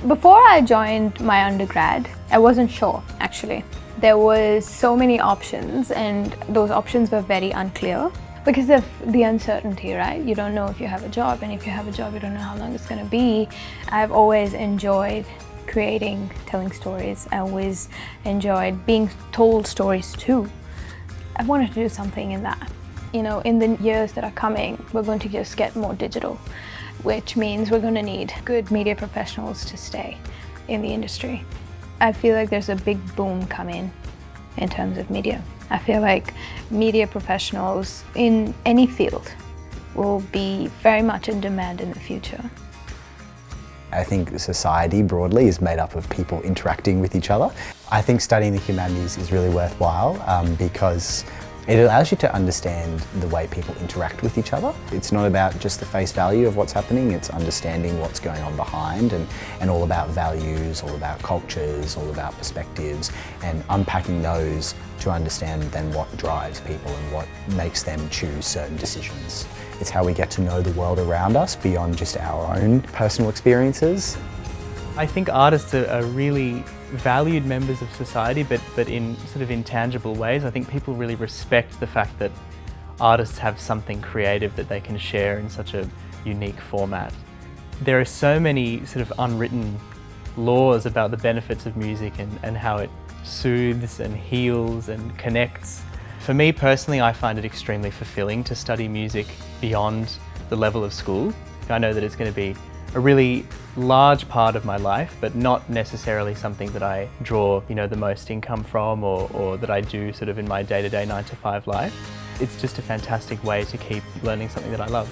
Before I joined my undergrad, I wasn't sure actually. There was so many options and those options were very unclear because of the uncertainty, right? You don't know if you have a job, and if you have a job, you don't know how long it's going to be. I've always enjoyed creating, telling stories. I always enjoyed being told stories too. I wanted to do something in that. You know, in the years that are coming, we're going to just get more digital, which means we're going to need good media professionals to stay in the industry. I feel like there's a big boom coming in terms of media. I feel like media professionals in any field will be very much in demand in the future. I think society broadly is made up of people interacting with each other. I think studying the humanities is really worthwhile because it allows you to understand the way people interact with each other. It's not about just the face value of what's happening, it's understanding what's going on behind and all about values, all about cultures, all about perspectives, and unpacking those to understand then what drives people and what makes them choose certain decisions. It's how we get to know the world around us beyond just our own personal experiences. I think artists are really valued members of society, but in sort of intangible ways. I think people really respect the fact that artists have something creative that they can share in such a unique format. There are so many sort of unwritten laws about the benefits of music and how it soothes and heals and connects. For me personally, I find it extremely fulfilling to study music beyond the level of school. I know that it's going to be a really large part of my life, but not necessarily something that I draw, the most income from or that I do sort of in my day-to-day 9-to-5 life. It's just a fantastic way to keep learning something that I love.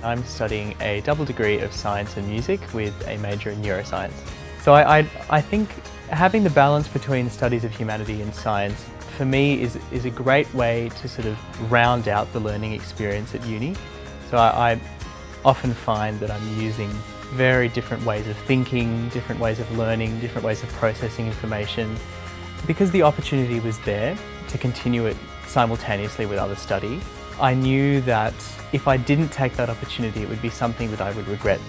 I'm studying a double degree of science and music with a major in neuroscience. So I think having the balance between studies of humanity and science for me is a great way to sort of round out the learning experience at uni. So I often find that I'm using very different ways of thinking, different ways of learning, different ways of processing information. Because the opportunity was there to continue it simultaneously with other study, I knew that if I didn't take that opportunity, it would be something that I would regret